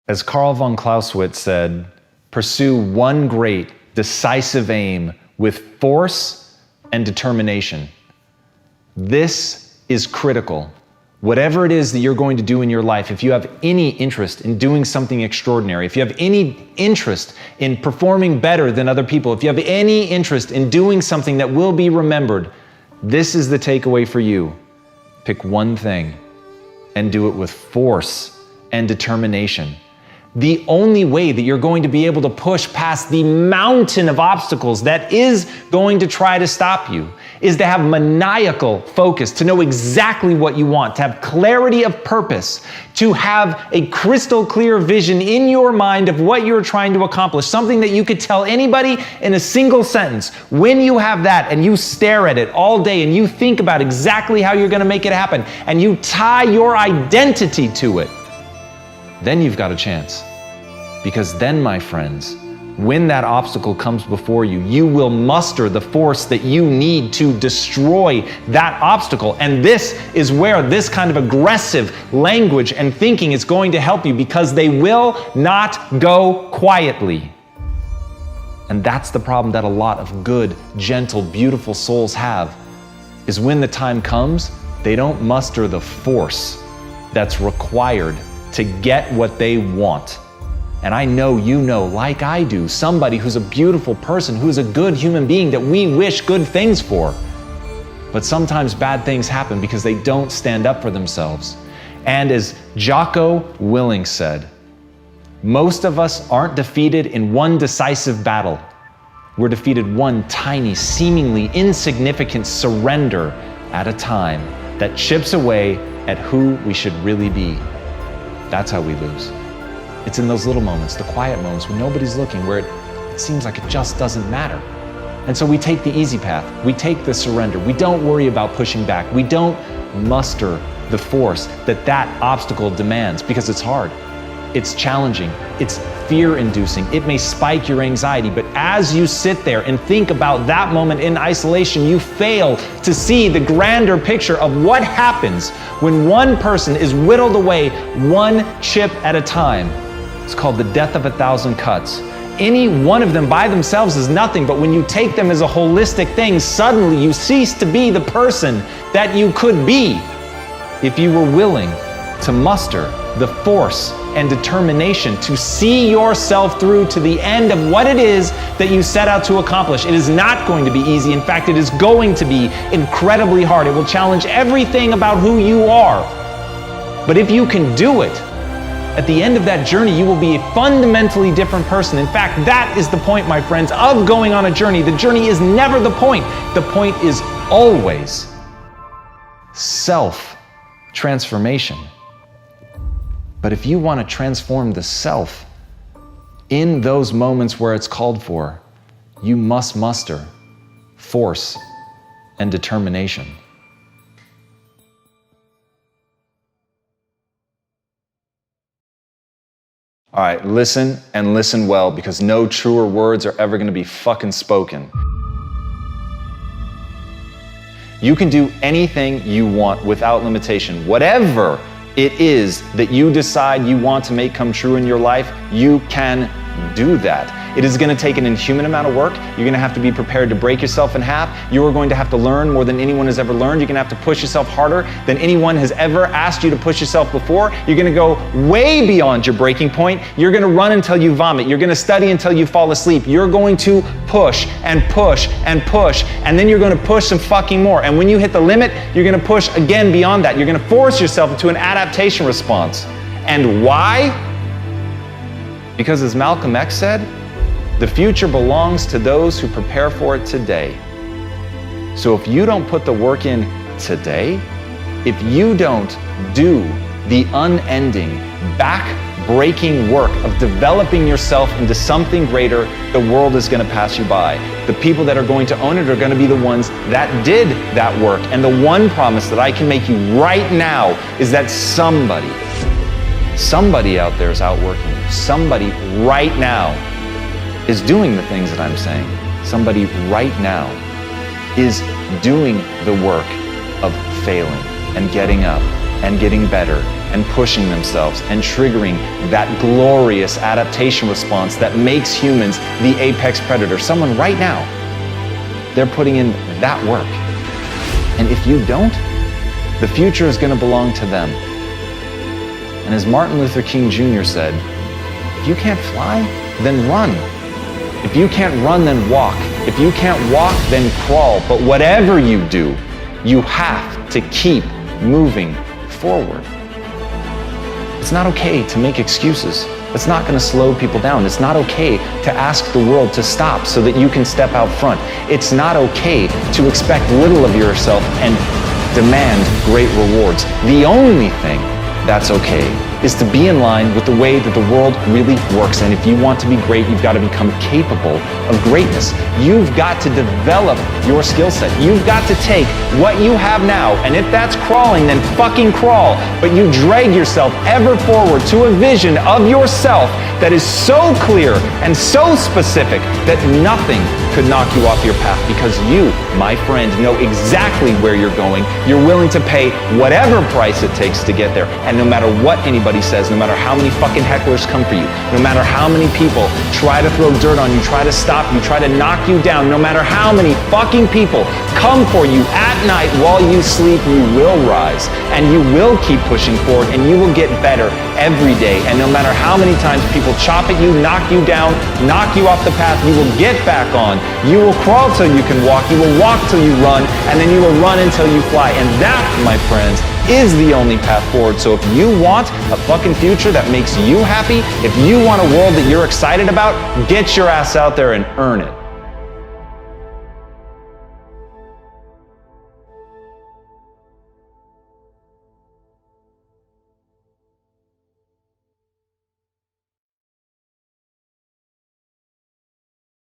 As Karl von Clausewitz said, pursue one great, decisive aim with force and determination. This is critical. Whatever it is that you're going to do in your life, if you have any interest in doing something extraordinary, if you have any interest in performing better than other people, if you have any interest in doing something that will be remembered, this is the takeaway for you. Pick one thing and do it with force and determination. The only way that you're going to be able to push past the mountain of obstacles that is going to try to stop you is to have maniacal focus, to know exactly what you want, to have clarity of purpose, to have a crystal clear vision in your mind of what you're trying to accomplish, something that you could tell anybody in a single sentence. When you have that and you stare at it all day and you think about exactly how you're going to make it happen and you tie your identity to it, then you've got a chance. Because then, my friends, when that obstacle comes before you, you will muster the force that you need to destroy that obstacle. And this is where this kind of aggressive language and thinking is going to help you, because they will not go quietly. And that's the problem that a lot of good, gentle, beautiful souls have, is when the time comes, they don't muster the force that's required to get what they want. And I know you know, like I do, somebody who's a beautiful person, who's a good human being that we wish good things for. But sometimes bad things happen because they don't stand up for themselves. And as Jocko Willink said, most of us aren't defeated in one decisive battle. We're defeated one tiny, seemingly insignificant surrender at a time that chips away at who we should really be. That's how we lose. It's in those little moments, the quiet moments when nobody's looking, where it seems like it just doesn't matter. And so we take the easy path. We take the surrender. We don't worry about pushing back. We don't muster the force that obstacle demands, because it's hard. It's challenging. It's fear-inducing. It may spike your anxiety, but as you sit there and think about that moment in isolation, you fail to see the grander picture of what happens when one person is whittled away one chip at a time. It's called the death of 1,000 cuts. Any one of them by themselves is nothing, but when you take them as a holistic thing, suddenly you cease to be the person that you could be if you were willing to muster the force and determination to see yourself through to the end of what it is that you set out to accomplish. It is not going to be easy. In fact, it is going to be incredibly hard. It will challenge everything about who you are. But if you can do it, at the end of that journey, you will be a fundamentally different person. In fact, that is the point, my friends, of going on a journey. The journey is never the point. The point is always self-transformation. But if you want to transform the self in those moments where it's called for, you must muster force and determination. All right, listen and listen well, because no truer words are ever going to be fucking spoken. You can do anything you want without limitation. Whatever it is that you decide you want to make come true in your life, you can do that. It is going to take an inhuman amount of work. You're going to have to be prepared to break yourself in half. You are going to have to learn more than anyone has ever learned. You're going to have to push yourself harder than anyone has ever asked you to push yourself before. You're going to go way beyond your breaking point. You're going to run until you vomit. You're going to study until you fall asleep. You're going to push and push and push, and then you're going to push some fucking more. And when you hit the limit, you're going to push again beyond that. You're going to force yourself into an adaptation response. And why? Because as Malcolm X said, the future belongs to those who prepare for it today. So if you don't put the work in today, if you don't do the unending, back-breaking work of developing yourself into something greater, the world is going to pass you by. The people that are going to own it are going to be the ones that did that work. And the one promise that I can make you right now is that somebody out there is outworking you. Somebody right now is doing the things that I'm saying. Somebody right now is doing the work of failing and getting up and getting better and pushing themselves and triggering that glorious adaptation response that makes humans the apex predator. Someone right now, they're putting in that work. And if you don't, the future is going to belong to them. And as Martin Luther King Jr. said, if you can't fly, then run. If you can't run, then walk. If you can't walk, then crawl. But whatever you do, you have to keep moving forward. It's not okay to make excuses. It's not going to slow people down. It's not okay to ask the world to stop so that you can step out front. It's not okay to expect little of yourself and demand great rewards. The only thing that's okay is to be in line with the way that the world really works. And if you want to be great, you've got to become capable of greatness. You've got to develop your skill set. You've got to take what you have now, and if that's crawling, then fucking crawl. But you drag yourself ever forward to a vision of yourself that is so clear and so specific that nothing could knock you off your path, because you, my friend, know exactly where you're going. You're willing to pay whatever price it takes to get there. And no matter what anybody says, no matter how many fucking hecklers come for you, no matter how many people try to throw dirt on you, try to stop you, try to knock you down, no matter how many fucking people come for you at night while you sleep, you will rise and you will keep pushing forward and you will get better every day. And no matter how many times people chop at you, knock you down, knock you off the path, you will get back on. You will crawl till you can walk, you will walk till you run, and then you will run until you fly. And that, my friends, is the only path forward. So if you want a fucking future that makes you happy, if you want a world that you're excited about, get your ass out there and earn it.